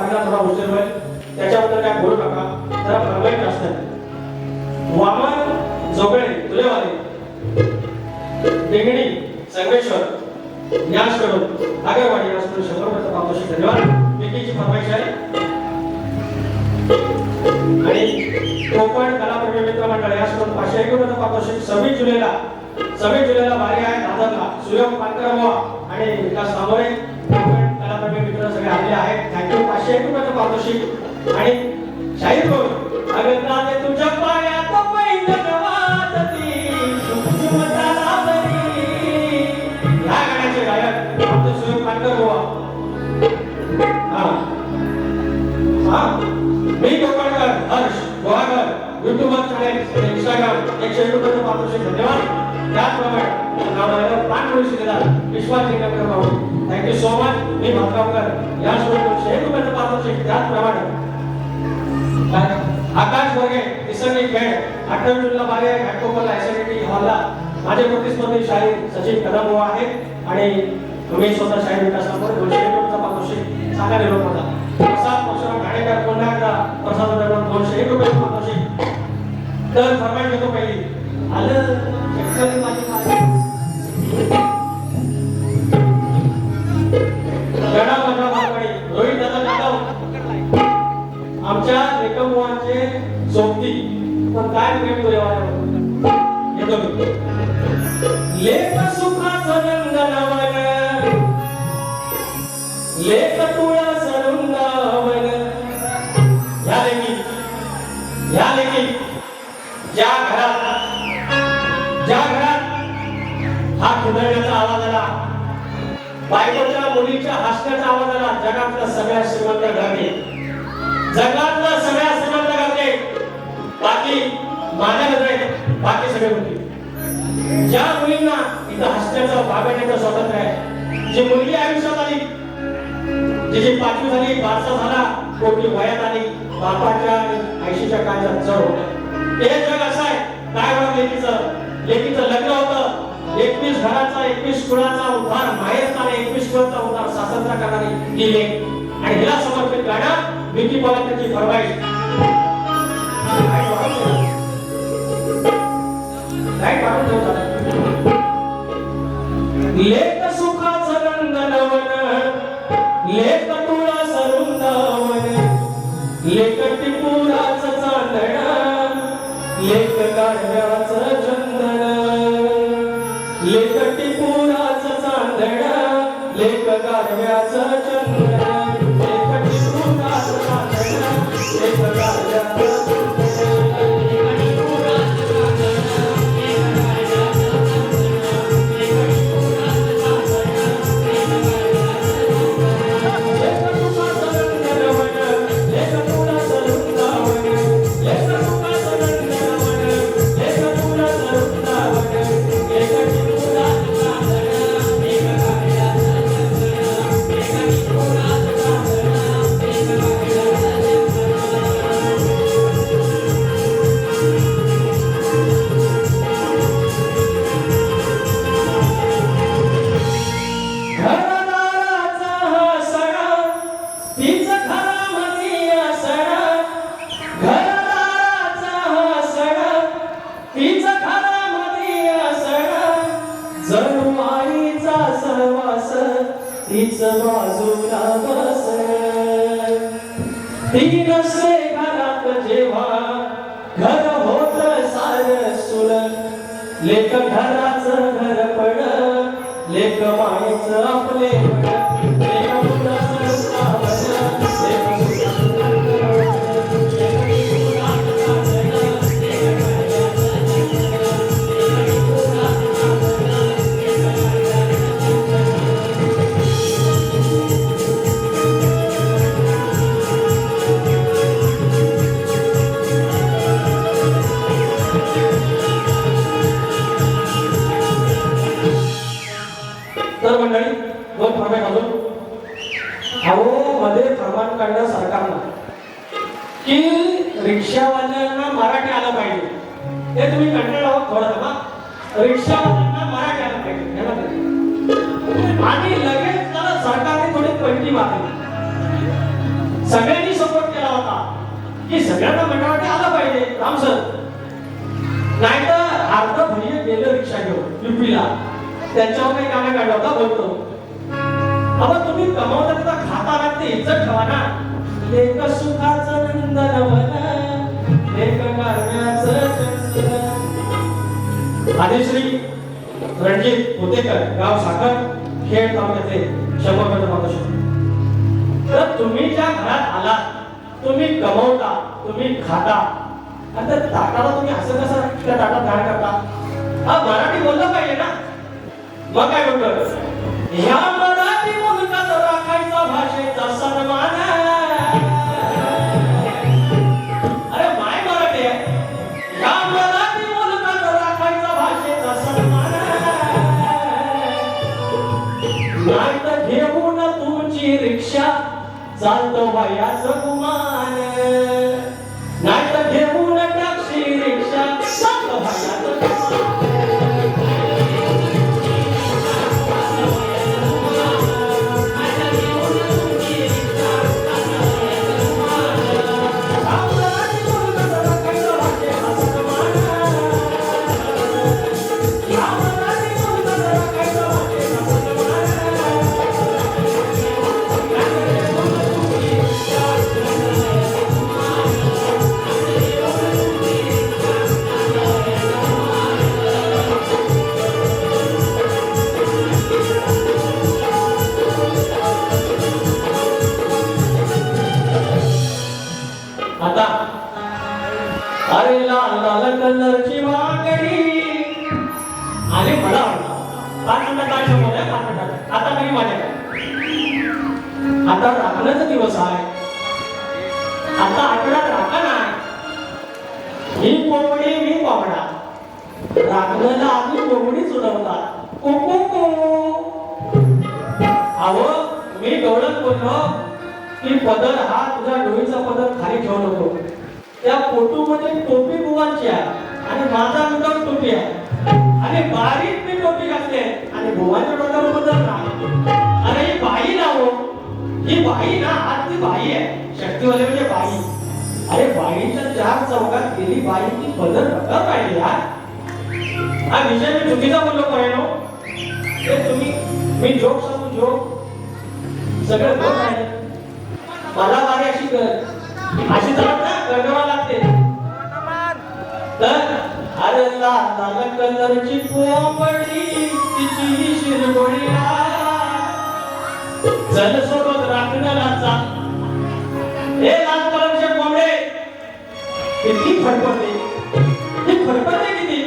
तारखेला थोडा उशीर होईल, त्याच्याबद्दल काय बोलू नका, जरा फरमाईश असतात. वामन जोगळे तुलेवाले देगणी संगमेश्वर याचकडून आगरवाडी याचकडून 100 रुपयाचा पारितोषिक. धन्यवाद. विकीची फरमाईश आहे. आणि कोकण कलाप्रेमी मित्र मंडळ याचकडून 501 रुपयाचा पारितोषिक. 26 जुलैला बारी आहे दादरला. सुयोग पानकरबुवा आणि विकास नामोरे कोकण कलाप्रेमी मित्र सगळे आलेले आहेत. थँक्यू. 501 रुपयाचा पारितोषिक. आणि शाहीर बोल अगंता ते तुझ्या पायात पैंजण वाजती झुमझुमता बरी. या गाण्याचे गायक आमचे सुयोग पानकरबुवा. मी कोकणकर हर्ष गोहागर युट्यूबर चॅनेल इंस्टाग्राम 101 रुपयाचा पारितोषिक. धन्यवाद. त्याचप्रमाणे नाव पानमुळी शिलेदार विश्वास जिंकणकर भाऊ थँक्यू सो मच. मी भातगावकर या सोबत 101 रुपयाचा पारितोषिक. त्याचप्रमाणे आकाश वर्गे निसर्गी खेळ 28 जूनला बारी आहे घाटकोपरला एसएनटी हॉलला. माझे प्रतिस्पर्धी शाहीर सचिन कदम आहेत आणि तुम्ही स्वतः शाहीर विकास नामोरे 201 रुपयाचा पारितोषिक सांगा निरोप होता. प्रसाद परशुराम घाणेकर पुन्हा एकदा प्रसाद 201 रुपयाचा पारितोषिक. तर फरमाईश घेतो पहिली. आलं शेतकरी माझी गणा माझा मालवणी रोहित दादा जाधव आमच्या लेखमुवांचे सोबती. पण काय प्रेम तुझ्यावर येतो मी. लेख सुखाचं नंदनवन लेख तुळा सरुंदावन. या लेखी ज्या घरात हा खिदळण्याचा आवाज आला, बायकोच्या मुलीच्या हसण्याचा आवाज आला, जगातला सगळ्या श्रीमंत घरने जगातला सगळ्या श्रीमंत घरने बाकी माझ्या नजरेत बाकी सगळे होते. ज्या मुलींना इथं हसण्याचं बागडण्याचं स्वातंत्र्य आहे, जी मुलगी आयुष्यात आली, जिची 5वी झाली, 12 झाला, कोटी वयात आली, बापाच्या 80च्या काळात चढ होतं. हे जग असं आहे. काय बरं लेकीचं लग्न होतं. 21 घराचा 21 कुळाचा उद्धार माहेरचा 21 कुळाचा उद्धार सासरचा करणारी ही लेक. आणि हिला समर्पित गाणं विकी पवारची फरमाईश. लेक सुखाचं नंदनवन लेक तुळा सरुंदावन लेक टिपुराचं चांदण लेक गाढव्याचं चंदन लेक टिपुराचं चांदण लेक गाढव्याचं चंदन लेक टिपुराचं चांदण लेक गाढव्याचं बाजूला बस ती नसे घरात जेव्हा घर होत सार सुर लेक घराचं घर पड लेक माईचं आपले काढणं सरकारनं की रिक्षावाल्यांना मराठी आलं पाहिजे. हे तुम्ही कंटाळा आहोत थोडं ना. रिक्षावाल्यांना मराठी आलं पाहिजे आणि लगेच त्याला सरकारने थोडी पंटी मारली. सगळ्यांनी सपोर्ट केला होता की सगळ्यांना मंडळाने आलं पाहिजे रामसर. नाहीतर अर्ध भैया गेलं रिक्षा घेऊन युपीला, त्यांच्यावर काही गाणं काढलं होता बोलतो. अहो तुम्ही कमावता त्याचा खाता ना ते इज्जत ठेवा ना. लेक सुखाचं नंदनवन, लेक कारण्याचं चंदन. आदिश्री रणजित पुतेकर, गाव साखर, खेड तालुक्याचे 100 मातोश्री. तर तुम्ही ज्या घरात आलात, तुम्ही कमवता, तुम्ही खाता, आता ताटाला तुम्ही असं कसं त्या ताटात काय करता? हा मराठी बोललं पाहिजे ना. मग काय म्हणतो, ह्या मराठी मुलगात राखायचा भाषेचा सन्मान. अरे माय मराठी आहे. ह्या मराठी मुलगात राखायचा भाषेचा सन्मान. नाही तर घेऊन तुमची रिक्षा चालतो भयाचं गुमान. नाही तर घेऊन टॅक्सी रिक्षा चालतो भयाचं गुमान. आता अरे लाल लाल कलरची वाकडी आणि मला पाच मिनिटं काय समोर आता तरी माझ्या आता राखण्याचा दिवस आहे. आता आठवड्यात राखा नाही. ही कोंबडी मी कोंबडा, राखण्याला आधी कोंबडीच उडवतात. कुकू अहो मी डोळत बोललो की पदर हा तुझ्या डोळीचा पदर खाली ठेवू नको. त्या फोटोमध्ये टोपी बुवांची आहे आणि माझा मुद्दा टोपी आहे आणि बारीक मी टोपी घातली आणि बुवांच्या डोक्यावर पदर नाही. अरे ही बाई ना हो, ही बाई ना, आज ती बाई आहे, शक्तीवाले म्हणजे बाई. अरे बाईच्या 4 चौकात गेली बाई ती पदर नका पाहिजे यार. हा विषय मी चुकीचा बोललो पाहिजे. ते तुम्ही मी जोक सांगू, जोक सगळं बोल आहे. मला वारी अशी अशी तर गडवा लागते. तर अरे लाल कलरची कोंबडी तिची शिरगोळी चल सोबत राखण्याला जा. हे लाल कलरचे कोंबडे किती फडफडते, ती फडफडते किती.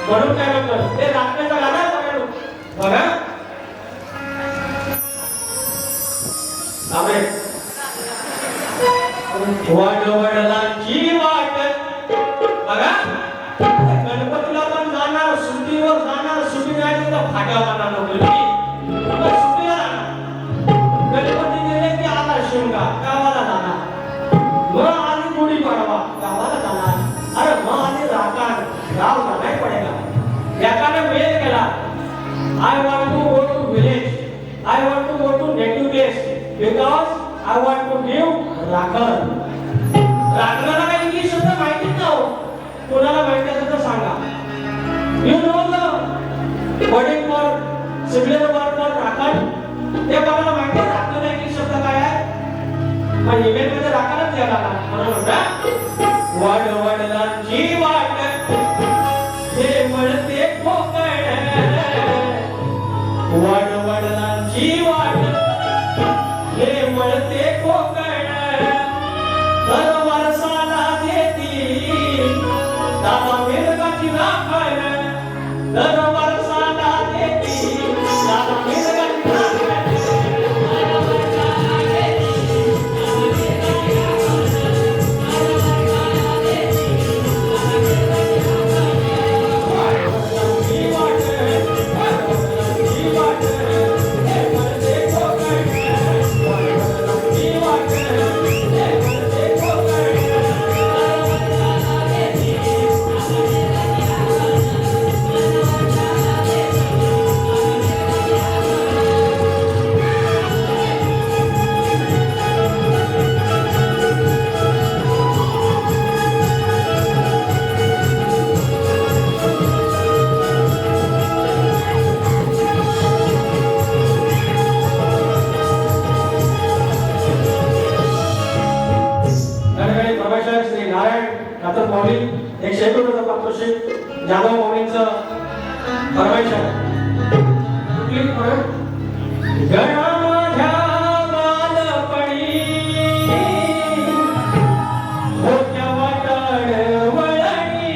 म्हणून काय म्हणतो ते राखण्याचा गाणा बघा बघा. वडवडलांची वाट बघा. गणपतीला पण जाणार, सुट्टीवर जाणार, सुट्टी नाही तर फाट्या जाणार सुट्टीला जाणार. गणपती गेले की आला शिमगा गावाला जाणार, मग आधी गुढी पाडवा गावाला जाणार. अरे मग आधी राखण गाव नाही पडेगा. एकाने मेल केला, I want to go to village, I want to go to native place because I want to give राखण. राखणाला काही इंग्लिश शब्द माहितीच नाही. कोणाला माहिती असेल तर सांगा. You know the wording for similar word for राखण? ते कोणाला माहिती आहे राखणाला इंग्लिश शब्द काय आहे? मग ईमेल मध्ये राखणच द्यायला लागला. म्हणून म्हणता वडवडलांची वाट हे वळते कोकण. वडवडलांची वाट हे वळते कोकण. दर वर्षाला देती दादा मिरगाची राखण. दर वर्षाला देती दादा मिरगाची राखण. दत्तक माऊली एक शेकडोचा पारितोषिक जाधव माऊलींचं फरमाईश आहे. कुठली फरमाईश? गणा माझ्या बालपणी होत्या वाटाड वळणी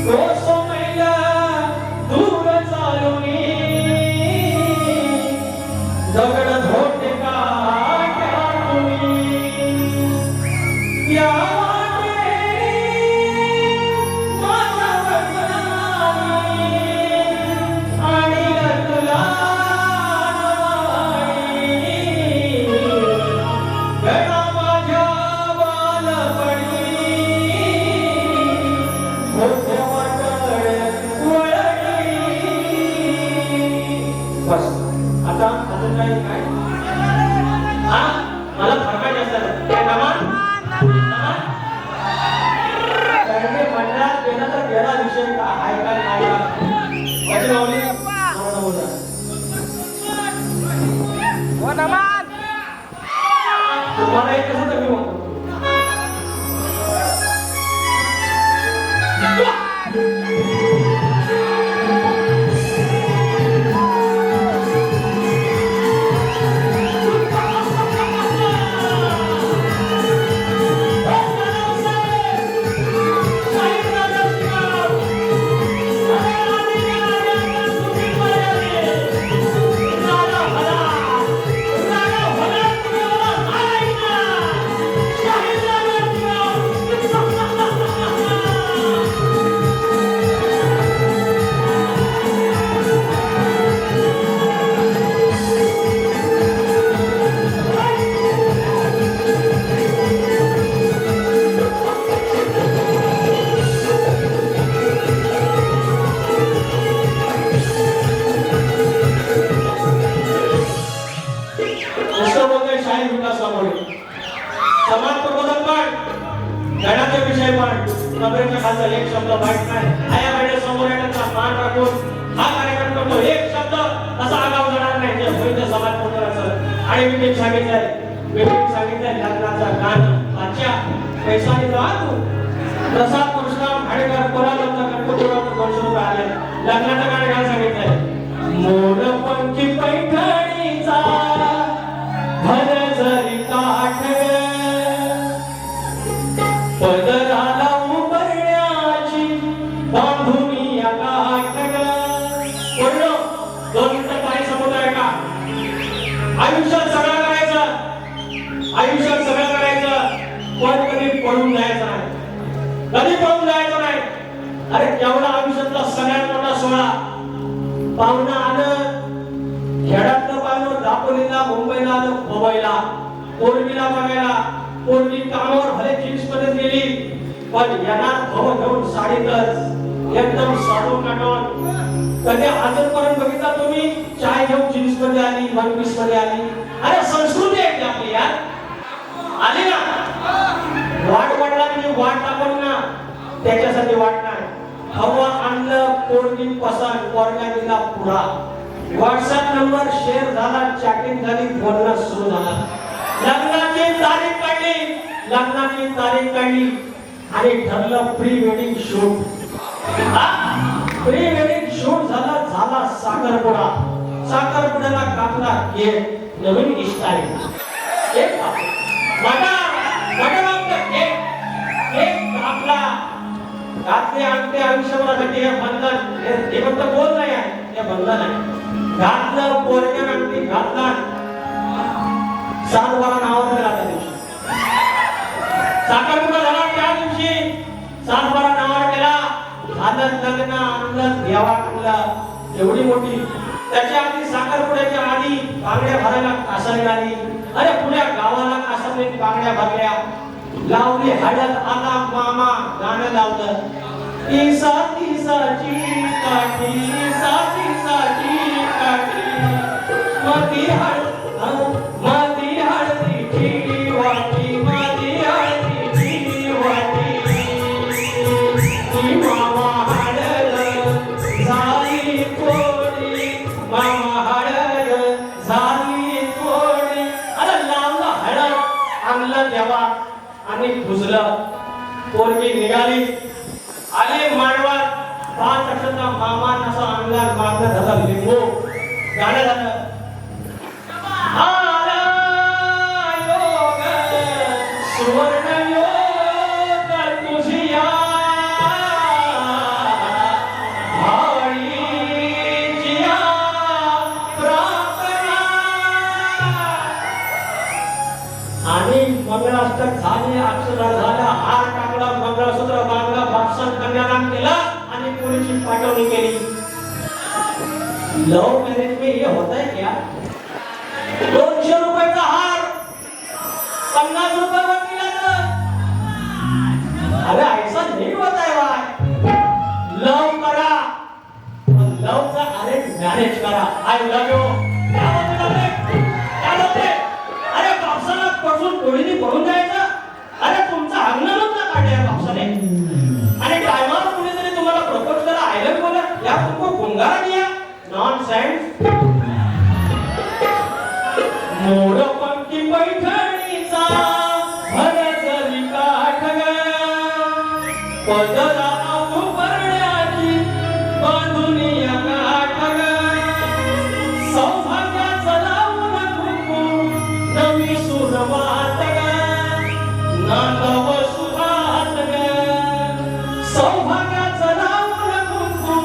तो मैला दूर चालुनी दगड धोटे काट्या तुम्ही या बस आता अजून काही काय हा मला फरमाईश असतात काय कमान कारण मंडळात गेला तर गेला विषय का आहे का नाही का माझी माऊली मला बोला तुम्हाला एक कसं तर मी म्हणतो समाज प्रबोधन पण गणाचे विषय पण कबरेच्या खालचा एक शब्द वाईट नाही आया वेळे समोर येण्याचा मान राखून हा कार्यक्रम करतो एक शब्द असा आगाव जाणार नाही जे होईल ते समाज प्रबोधनाचं आणि मी सांगितलंय लग्नाचा गाणं अच्छा पैसा तू प्रसाद कृष्णा भाडेकर कोल्हापूरचा गणपतीवर 200 रुपये आले लग्नाचं गाणं काय सांगितलंय मोरपंखी पैठणीचा भर जरी काठ पदराला उमरण्याची बांधुनी या गाठ बोललो 2 मिनिटं पाणी समुद्र आहे का आयुष्यात सगळं करायचं पण कधी पळून जायचं नाही अरे केवढा आयुष्यातला सगळ्यात मोठा सोहळा पाहुणा आलं खेड्यातलं पाहुणं दापोलीला मुंबईला आलं मुंबईला पोरगीला बघायला पोरगी कामावर भले जीन्स मध्ये गेली पण येणार भव घेऊन साडीतच एकदम साडून काढून कधी अजूनपर्यंत बघितला तुम्ही चाय घेऊन जीन्स मध्ये आली वन पीस मध्ये आली अरे संस्कृती आहे ती आपली यार आली ना वाट वडिलांनी वाट टाकून ना त्याच्यासाठी वाट नाही हवा आणलं पोरगी पसंत पोरगा दिला पुरा व्हॉट्सअप नंबर शेअर झाला चॅटिंग झाली बोलणं सुरू झाला लग्नाची तारीख काढली आणि ठरलं प्री वेडिंग शूट झाला साखरपुड्याला कापला केक नवीन स्टाईल केक कापला घातले आणते आयुष्यभरासाठी हे बंधन हे फक्त बोल नाही आहे हे बंधन आहे घातलं पोरग्या आणते घातला 7-12 नावावर गेला त्या दिवशी साखरपुडा झाला त्या दिवशी 7-12 नावावर गेला झालं लग्न आणलं देवा आणलं एवढी मोठी त्याच्या आधी साखरपुड्याच्या आधी बांगड्या भरायला कासर आली अरे पुण्या गावाला कासर बांगड्या भरल्या लावली हळद आला मामा गाणं लावलं इसाची काठी मधी हळदीची वाटी मामा हळद झाली थोडी अरे लावलं हळद आणलं देवा आणि पुजलं. पोरगी निघाली, आली मांडवात. 5 वर्षाचा मामान असा अंगात मागणं झाला लिंबू. गाणं झालं. आला योग, सुवर्ण योग तुझिया, भाळीजिया प्रार्थना. आणि मंगळाष्टक झाले, अक्षरा झाल्या, हार टाकला, मंगळसूत्र बांधला, बापसन कन्यादान केलं आणि पोरीची पाठवणी केली. लव मॅरेज में ये होता है क्या? 200 रुपयाचा हार 50 रुपये वकिलाचं. अरे ऐसा नहीं होता है भाई. लव करा, लवचा अरेंज मॅरेज करा. I love you. काय बोलते? अरे बापसाला पडून डोळीने पडून जायचं. अरे तुमचा अंगण नव्हता काढल्या बापसाने. आणि टायमाला कुणीतरी तुम्हाला प्रपोज करा, आय लव्ह बोला, या तुमको गुंगारा दिया. नॉनसेन्स. मोरपंखी पैठणीचा भरजरी काठ ग, पदरा औभरण्याची बांधुनिया काठ ग. सौभाग्याचं लावून कुंकू नवी सुरवात ग, नांदव सुहात ग. सौभाग्याचं लावून कुंकू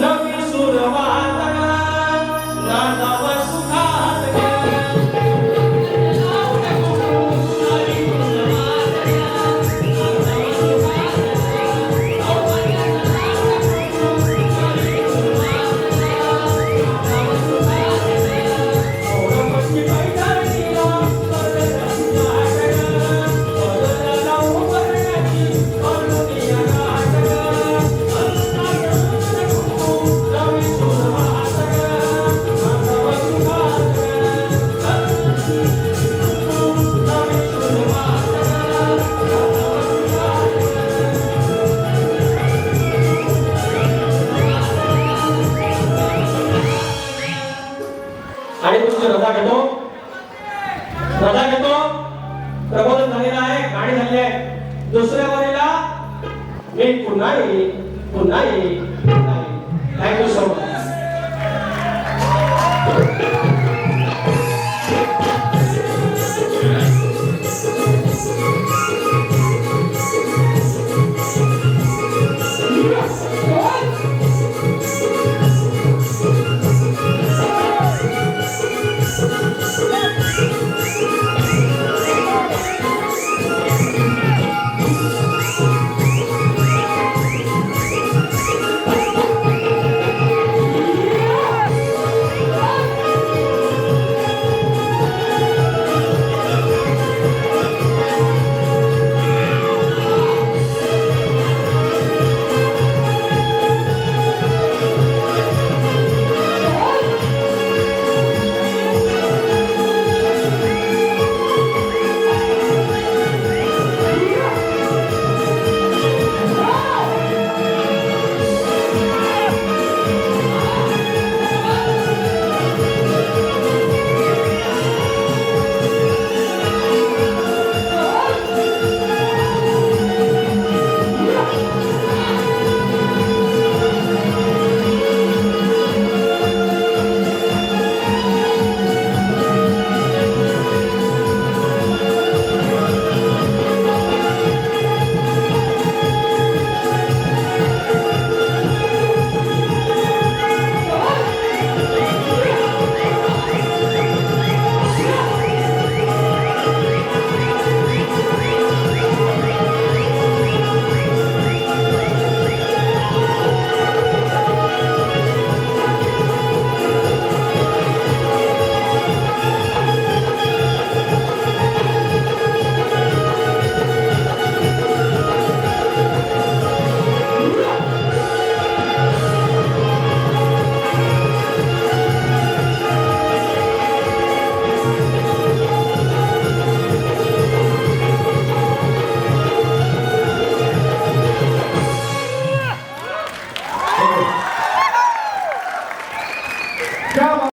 नवी सुरवात ग, नांदव सुहात ग. आणि तुमची रजा घेतो, रजा घेतो. प्रबोधन झालेलं आहे, गाणी झाली आहे. दुसऱ्या वारीला मी पुन्हा येईल, पुन्हा येईल, पुन्हा येईल. Thank you so much.